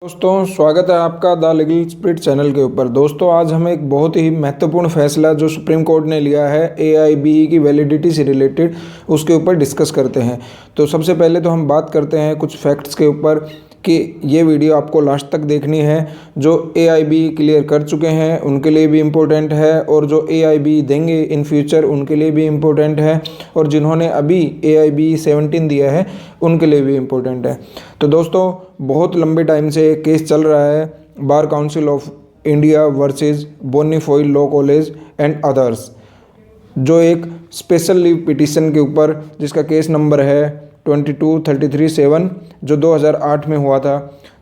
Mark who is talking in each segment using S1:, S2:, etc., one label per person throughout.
S1: दोस्तों स्वागत है आपका द लीगल स्प्रिट चैनल के ऊपर। दोस्तों आज हम एक बहुत ही महत्वपूर्ण फैसला जो सुप्रीम कोर्ट ने लिया है AIBE की वैलिडिटी से रिलेटेड उसके ऊपर डिस्कस करते हैं। तो सबसे पहले तो हम बात करते हैं कुछ फैक्ट्स के ऊपर कि ये वीडियो आपको लास्ट तक देखनी है। जो AIBE क्लियर कर चुके हैं उनके लिए भी इम्पोर्टेंट है और जो AIBE देंगे इन फ्यूचर उनके लिए भी इम्पोर्टेंट है और जिन्होंने अभी AIBE 17 दिया है उनके लिए भी इम्पोर्टेंट है। तो दोस्तों बहुत लंबे टाइम से केस चल रहा है bar council of India versus bona fide law college and others, जो एक स्पेशल लीव पिटीशन के ऊपर जिसका केस नंबर है 22337 जो 2008 में हुआ था।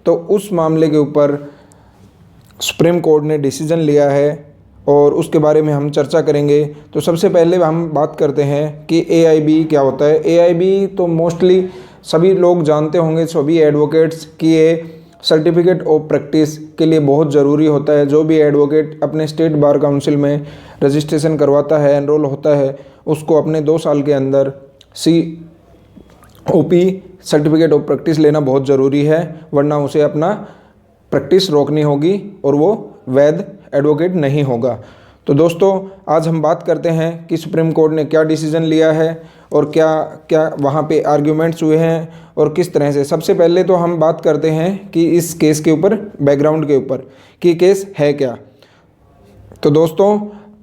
S1: तो उस मामले के ऊपर सुप्रीम कोर्ट ने डिसीजन लिया है और उसके बारे में हम चर्चा करेंगे। तो सबसे पहले हम बात करते हैं कि AIBE क्या होता है। AIBE तो मोस्टली सभी लोग जानते होंगे, सभी एडवोकेट्स, कि ये सर्टिफिकेट ऑफ प्रैक्टिस के लिए बहुत ज़रूरी होता है। जो भी एडवोकेट अपने स्टेट बार काउंसिल में रजिस्ट्रेशन करवाता है, एनरोल होता है, उसको अपने 2 साल के अंदर COP सर्टिफिकेट ऑफ प्रैक्टिस लेना बहुत ज़रूरी है, वरना उसे अपना प्रैक्टिस रोकनी होगी और वो वैध एडवोकेट नहीं होगा। तो दोस्तों आज हम बात करते हैं कि सुप्रीम कोर्ट ने क्या डिसीजन लिया है और क्या क्या वहाँ पे आर्ग्यूमेंट्स हुए हैं और किस तरह से। सबसे पहले तो हम बात करते हैं कि इस केस के ऊपर, बैकग्राउंड के ऊपर, कि केस है क्या। तो दोस्तों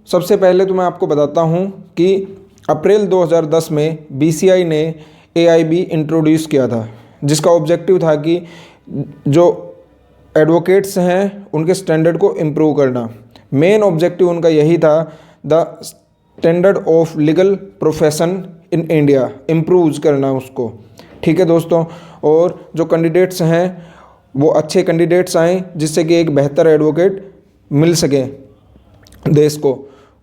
S1: सबसे पहले तो मैं आपको बताता हूँ कि अप्रैल 2010 में BCI ने AIBE इंट्रोड्यूस किया था, जिसका ऑब्जेक्टिव था कि जो एडवोकेट्स हैं उनके स्टैंडर्ड को इम्प्रूव करना। मेन ऑब्जेक्टिव उनका यही था, the standard of legal profession in India, improve करना उसको। ठीक है दोस्तों, और जो कैंडिडेट्स हैं वो अच्छे कैंडिडेट्स आएँ जिससे कि एक बेहतर एडवोकेट मिल सके देश को।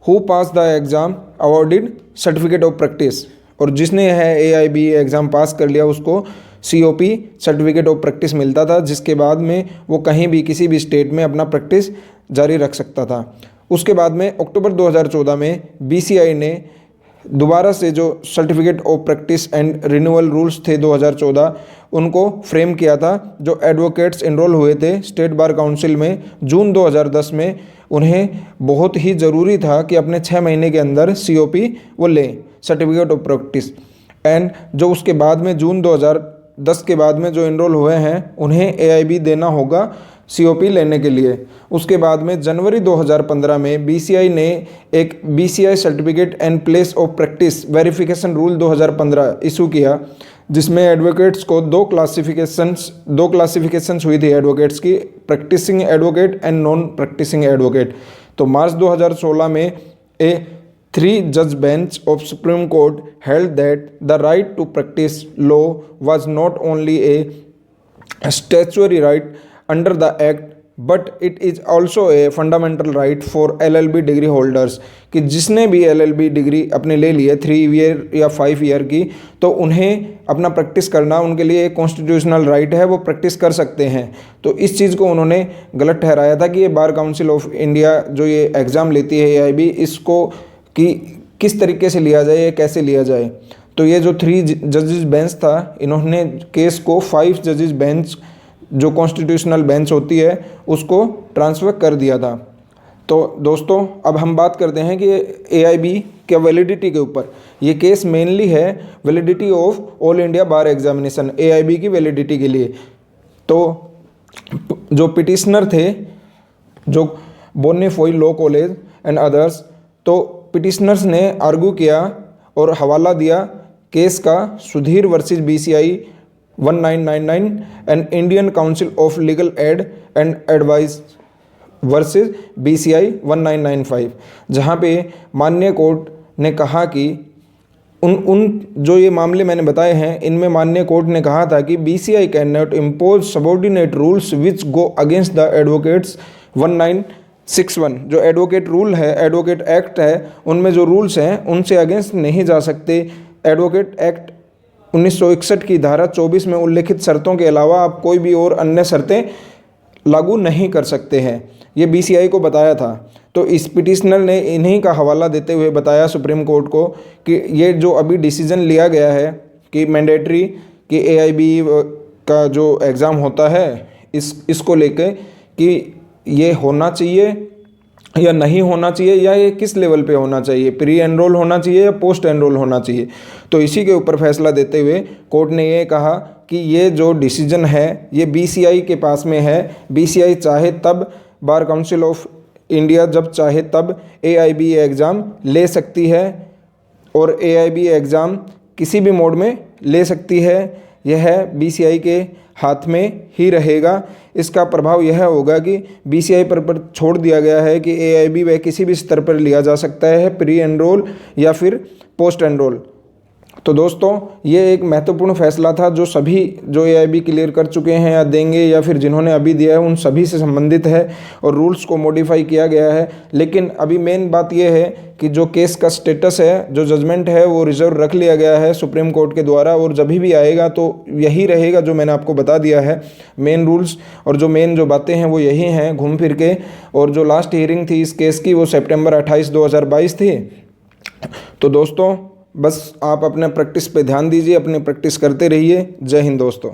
S1: Who pass the exam awarded certificate of practice, और जिसने है AIBE एग्ज़ाम पास कर लिया उसको COP सर्टिफिकेट ऑफ प्रैक्टिस मिलता था, जिसके बाद में वो कहीं भी किसी भी स्टेट में अपना प्रैक्टिस जारी रख सकता था। उसके बाद में अक्टूबर 2014 में BCI ने दोबारा से जो certificate of practice and renewal rules थे 2014 उनको फ्रेम किया था। जो एडवोकेट्स एनरोल हुए थे स्टेट बार काउंसिल में जून 2010 में, उन्हें बहुत ही ज़रूरी था कि अपने 6 महीने के अंदर COP वो लें, सर्टिफिकेट ऑफ प्रैक्टिस। एंड जो उसके बाद में जून 2010 के बाद में जो एनरोल हुए हैं उन्हें AIBE देना होगा COP लेने के लिए। उसके बाद में जनवरी 2015 में BCI ने एक BCI certificate and place of practice verification rule 2015 issue किया, जिसमें एडवोकेट्स को दो क्लासिफिकेशंस हुई थी एडवोकेट्स की, practicing advocate and non practicing advocate. तो मार्च 2016 में 3 judge bench of Supreme Court held that the right to practice law was not only a statutory right under the Act, but it is also a fundamental right for LLB degree holders, कि जिसने भी LLB degree अपने ले ली है 3 year या 5 year की, तो उन्हें अपना प्रैक्टिस करना उनके लिए एक कॉन्स्टिट्यूशनल राइट है, वो प्रैक्टिस कर सकते हैं। तो इस चीज़ को उन्होंने गलत ठहराया था कि ये बार काउंसिल ऑफ इंडिया जो ये एग्ज़ाम लेती है AIBE, इसको कि किस तरीके से लिया जाए, कैसे लिया जाए। तो ये जो 3 जजेस बेंच था, इन्होंने केस को 5 जजेस बेंच जो कॉन्स्टिट्यूशनल बेंच होती है उसको ट्रांसफ़र कर दिया था। तो दोस्तों अब हम बात करते हैं कि AIBE के वैलिडिटी के ऊपर। ये केस मेनली है validity of all India bar examination, AIBE की वैलिडिटी के लिए। तो जो पिटिशनर थे जो bona fide law college and others, तो पिटिशनर्स ने आर्गू किया और हवाला दिया केस का Sudhir versus BCI 1999 and Indian council of legal aid and advice versus BCI 1995, जहाँ पे माननीय कोर्ट ने कहा कि उन जो ये मामले मैंने बताए हैं इनमें माननीय कोर्ट ने कहा था कि BCI can not impose subordinate rules which go against the advocates 1961, जो एडवोकेट रूल है, एडवोकेट एक्ट है, उनमें जो रूल्स हैं उनसे अगेंस्ट नहीं जा सकते। एडवोकेट एक्ट 1961 की धारा 24 में उल्लिखित शर्तों के अलावा आप कोई भी और अन्य शर्तें लागू नहीं कर सकते हैं, ये BCI को बताया था। तो इस पिटिशनर ने इन्हीं का हवाला देते हुए बताया सुप्रीम कोर्ट को कि ये जो अभी डिसीजन लिया गया है कि मैंडेटरी कि AIBE का जो एग्ज़ाम होता है इसको लेके कि ये होना चाहिए या नहीं होना चाहिए, या ये किस लेवल पे होना चाहिए, प्री एनरोल होना चाहिए या पोस्ट एनरोल होना चाहिए। तो इसी के ऊपर फैसला देते हुए कोर्ट ने ये कहा कि ये जो डिसीजन है ये बीसीआई के पास में है। बीसीआई चाहे तब, बार काउंसिल ऑफ इंडिया जब चाहे तब एआईबी एग्ज़ाम ले सकती है, और एआईबी एग्ज़ाम किसी भी मोड में ले सकती है। यह बीसीआई के हाथ में ही रहेगा। इसका प्रभाव यह होगा कि बीसीआई पर छोड़ दिया गया है कि एआईबी वह किसी भी स्तर पर लिया जा सकता है, प्री एनरोल या फिर पोस्ट एनरोल। तो दोस्तों ये एक महत्वपूर्ण फैसला था जो सभी जो एआईबी क्लियर कर चुके हैं या देंगे या फिर जिन्होंने अभी दिया है उन सभी से संबंधित है, और रूल्स को मॉडिफाई किया गया है। लेकिन अभी मेन बात यह है कि जो केस का स्टेटस है, जो जजमेंट है, वो रिजर्व रख लिया गया है सुप्रीम कोर्ट के द्वारा, और जब भी आएगा तो यही रहेगा जो मैंने आपको बता दिया है मेन रूल्स, और जो मेन जो बातें हैं वो यही हैं घूम फिर के। और जो लास्ट हियरिंग थी इस केस की वो सितंबर 28, 2022 थी। तो दोस्तों बस आप अपने प्रैक्टिस पे ध्यान दीजिए, अपनी प्रैक्टिस करते रहिए। जय हिंद दोस्तों।